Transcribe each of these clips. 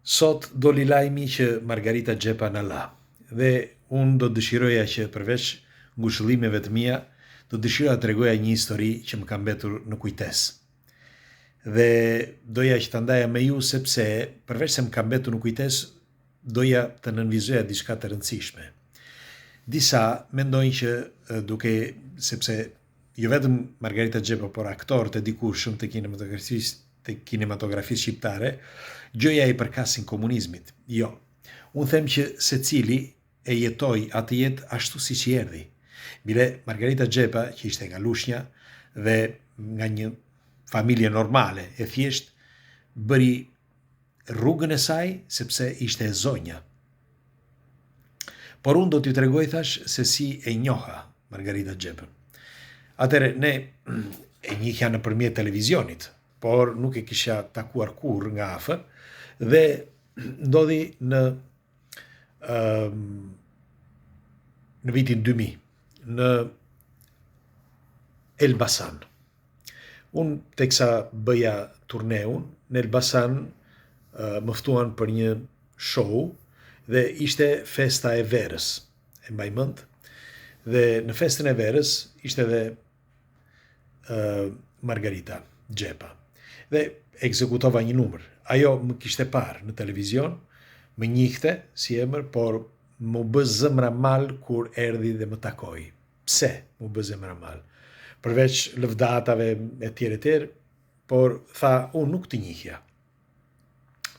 Sot doli lajmi që Margarita Xhepa na la dhe unë do dëshiroja që përveç ngushëllimeve të mia, do dëshiroja të tregoja një histori që më ka mbetur në kujtesë. Dhe doja që ta ndaja me ju sepse përveç se më ka mbetur në kujtesë, doja të nënvizoja diçka të rëndësishme. Disa mendojnë që sepse jo vetëm Margarita Xhepa, por aktorët e dikurshëm të kinematografisë shqiptare, gjoja i përkasin komunizmit. Jo. Unë them që secili e jetoi atë jetë ashtu siç i erdhi. Bile Margarita Xhepa, që ishte nga Lushnja dhe nga një familje normale e thjesht, bëri rrugën e saj sepse ishte e zonja. Por unë do t'ju tregoj thash se si e njoha Margarita Xhepën. Atëre ne e njihja nëpërmjet televizionit, por nuk e kisha takuar kurrë nga afër dhe ndodhi në vitin 2000 në Elbasan. Unë teksa bëja turneun në Elbasan, më ftuan për një show dhe ishte festa e verës, e mbaj mend. Dhe në festën e verës ishte edhe Margarita Xhepa. Dhe ekzekutova një numër. Ajo më kishte parë në televizion, më njihte si emër, por më bë zemra mal kur erdhi dhe më takoi. Pse më bë zemra mal? Përveç lëvdatave e tjerë, por tha, unë nuk të njihja.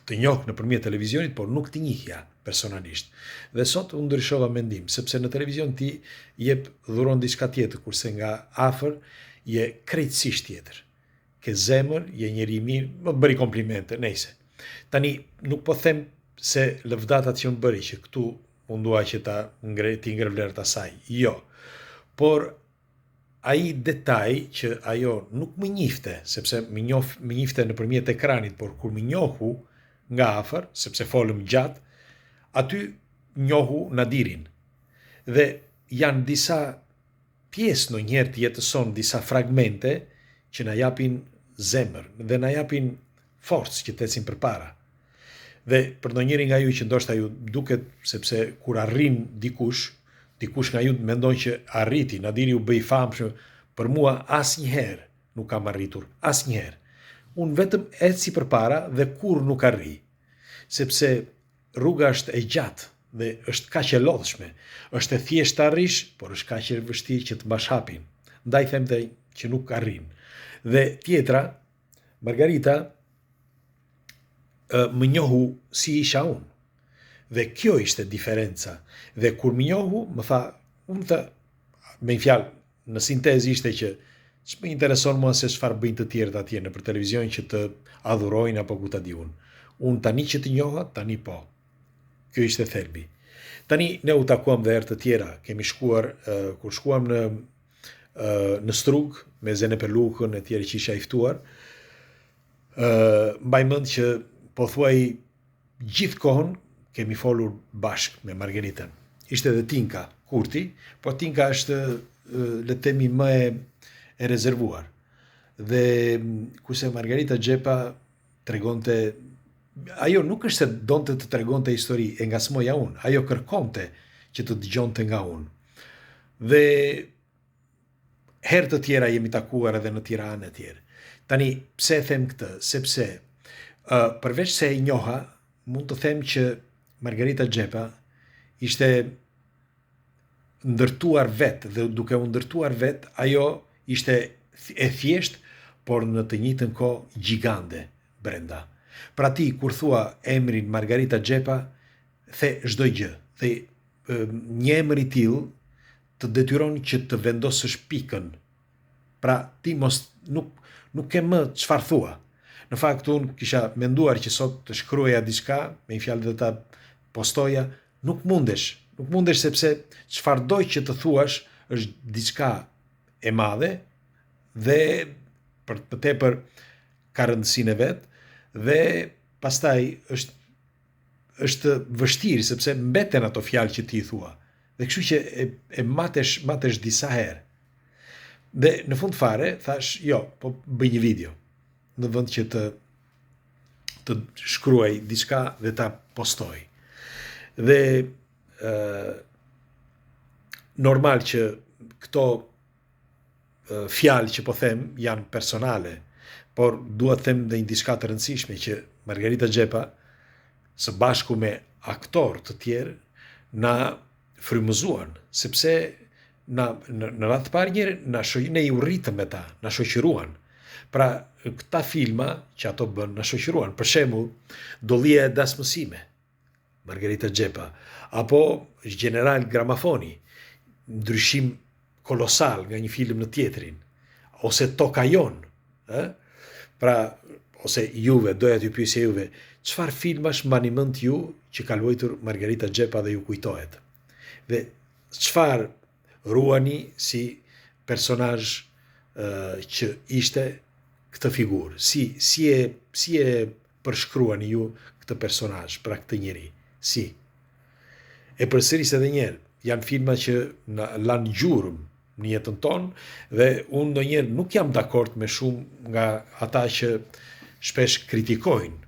Të njoh nëpërmjet televizionit, por nuk të njihja personalisht. Dhe sot unë ndryshova mendim, sepse në televizion ti dhuron diçka tjetër, kurse nga afër je krejtësisht tjetër. Ke zemër, je njeri i mirë, më bëri komplimente, nejse. Tani nuk po them se lëvdatat që më bëri, që këtu unë dua që ti ngre vlerët asaj. Jo. Por ai detaj që ajo nuk më njihte, sepse më njihte nëpërmjet ekranit, por kur më njohu nga afër, sepse folëm gjatë, aty njohu Nadirin. Dhe janë disa pjesë ndonjëherë të jetës sonë, disa fragmente që na japin zemër dhe na japin forcë që të ecim përpara. Dhe për ndonjërin nga ju që ndoshta ju duket, sepse kur arrin dikush nga ju mendon që arriti, Nadiri u bë i famshëm, për mua asnjëherë nuk kam arritur, asnjëherë. Unë vetëm eci përpara dhe kurrë nuk arri, sepse rruga është e gjatë dhe është kaq e lodhshme, është e thjeshtë të arrish, por është kaq e vështirë që të mbash hapin. Ndaj them që nuk arrin. Dhe tjetra, Margarita më njohu si isha unë. Dhe kjo ishte diferenca. Dhe kur më njohu, më tha, me një fjalë, në sintezë ishte që ç'më intereson mua se çfarë bëjnë të tjerët atje në për televizion që të adhurojnë apo ku ta di unë. Unë tani që të njoha, tani po. Kjo ishte thelbi. Tani ne u takuam dhe herë të tjera. Kemi shkuar, kur shkuam në Strug, me Zene Perlukën e tjerë që isha i ftuar, mbaj mend që pothuaj gjithë kohën kemi folur bashkë me Margaritën. Ishte edhe Tinka Kurti, por Tinka është, le të themi, më e rezervuar. Dhe kurse Margarita Xhepa tregonte, ajo nuk është se donte të tregonte histori, e ngasmoja unë, ajo kërkonte që të dëgjonte nga unë. Dhe herë të tjera jemi takuar edhe në Tiranë e tjerë. Tani, pse them këtë? Sepse përveç se e njoha, mund të them që Margarita Xhepa ishte ndërtuar vetë, dhe duke u ndërtuar vetë, ajo ishte e thjesht, por në të njëjtën kohë gjigande brenda. Pra ti, kur thua emrin Margarita Xhepa, the çdo gjë. Dhe një emër i tillë të detyron që të vendosësh pikën. Pra ti nuk ke më çfarë thua. Në fakt unë kisha menduar që sot të shkruaja diçka, me një fjalë dhe ta postoja, nuk mundesh sepse çfarë doj që të thuash është diçka e madhe dhe për të tepër ka rëndësinë e vet dhe pastaj është vështirë sepse mbeten ato fjalë që ti i thua. Dhe kështu që e matesh disa herë. Dhe në fund fare thash, jo, po bëj një video në vend që të shkruaj diçka dhe ta postoj. Dhe normal që këto fjalë që po them janë personale, por dua të them dhe një diçka të rëndësishme që Margarita Xhepa së bashku me aktorë të tjerë na frymëzuan, sepse në radhë të parë ne i urritëm me ta, na shoqëruan. Pra, këta filma që ato bën na shoqëruan. Për shembull, Dollia e dasmësime, Margarita Xhepa, apo General Gramafoni, ndryshim kolosal nga një film në tjetrin, ose Toka jon, pra, ose juve, doja t'ju pyesja juve, çfarë filmash mbani mend ju që ka luajtur Margarita Xhepa dhe ju kujtohet? Dhe çfarë ruani si personazh që ishte këtë figurë? Si e përshkruani ju këtë personazh, pra këtë njeri? Si? E përsëris edhe njerë, janë filma që na lanë gjurmë në jetën tonë, dhe unë ndonjëherë nuk jam dakord me shumë nga ata që shpesh kritikojnë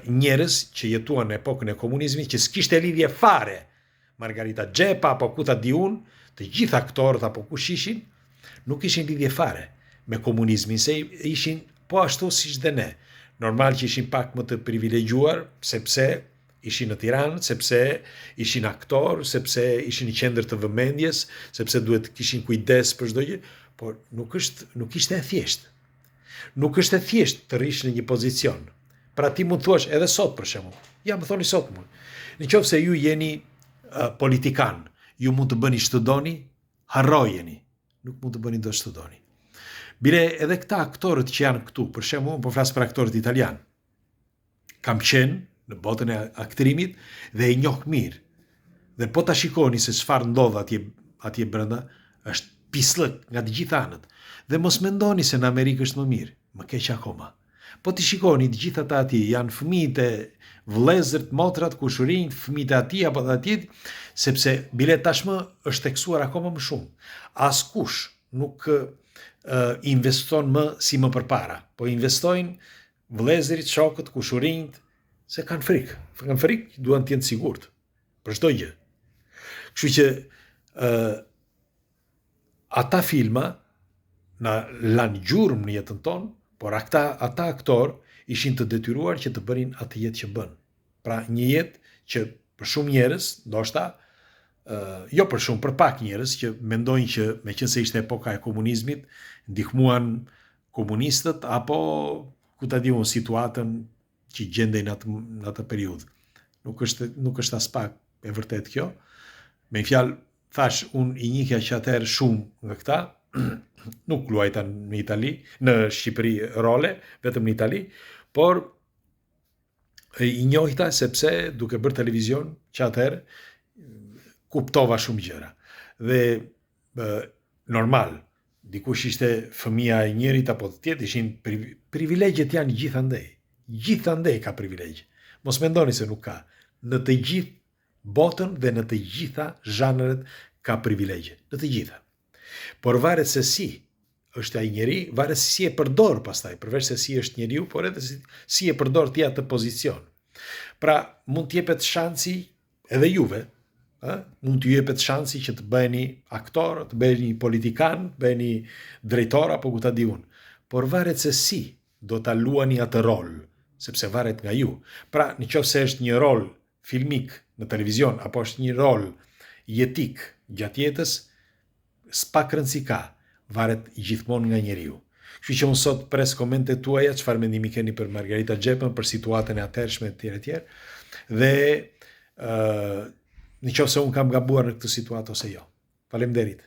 njerëz që jetuan në epokën e komunizmit, që s'kishte lidhje fare Margarita Xhepa apo ku ta di unë, të gjithë aktorët apo kush ishin, nuk ishin lidhje fare me komunizmin, se ishin po ashtu siç dhe ne. Normal që ishin pak më të privilegjuar, sepse ishin në Tiranë, sepse ishin aktor, sepse ishin në qendër të vëmendjes, sepse duhet kishin kujdes për çdo gjë, por nuk ishte e thjeshtë. Nuk është e thjeshtë të rish në një pozicion. Pra ti mund thuash edhe sot për shembull. Ja, më thoni sot mund. Nëse ju jeni politikan, ju mund të bëni ç'të doni, harrojeni. Nuk mund të bëni do ç'të doni. Bile edhe këta aktorët që janë këtu, për shembull, po flas për aktorët italian. Kam qenë në botën e aktrimit dhe e njoh mirë. Dhe po ta shikoni se çfarë ndodh atje brenda, është pislëk nga të gjithë anët. Dhe mos mendoni se në Amerikë është më mirë, më keq akoma. Po ti shikoni, të gjithë ata atje janë fëmijët e vëllezërt, motrat, kushërinjt, fëmijët e atij apo të atij, sepse bile tashmë është theksuar akoma më shumë. Askush nuk investon më si më përpara, po investojnë vëllezërit, shokët, kushërinjt, se kanë frikë. Kanë frikë, duan të jenë të sigurt për çdo gjë. Kështu që ata filma na lanë gjurmë në jetën tonë, por ata aktor ishin të detyruar që të bënin atë jetë që bën. Pra një jetë që për shumë njerëz, ndoshta, jo për shumë, për pak njerëz që mendojnë që meqense ishte epoka e komunizmit, ndihmuan komunistët apo ku ta di unë situatën që gjendej në atë periudhë. Nuk është as pak e vërtet kjo. Me fjalë, thash, unë i njihja që atëherë shumë nga këta, nuk luajta në Itali, në Shqipëri role, vetëm në Itali, por i njohita sepse duke bërë televizion që atëherë kuptova shumë gjëra. Dhe normal, dikush ishte fëmia e njërit apo të tjetrit, ishin privilegjet janë gjithandej. Gjithandej ka privilegje. Mos mendoni se nuk ka. Në të gjithë botën dhe në të gjitha zhanret ka privilegje. Në të gjitha. Por varet se si është ai njeri, varet se si e përdor pastaj, përveç se si është njeriu, por edhe si e përdor ti atë pozicion. Pra, mund t'jepet shansi edhe juve, mund t'ju jepet shansi që të bëheni aktor, të bëheni politikan, të bëheni drejtor apo ku ta di unë. Por varet se si do ta luani atë rol, sepse varet nga ju. Pra, nëse është një rol filmik në televizion apo është një rol jetik gjatë jetës, s'pak rëndësi ka, varet gjithmonë nga njeriu. Kështu që unë sot pres komentet tuaja, çfarë mendimi keni për Margarita Xhepën, për situatën e atëhershme etj. Dhe nëse unë kam gabuar në këtë situatë ose jo. Faleminderit.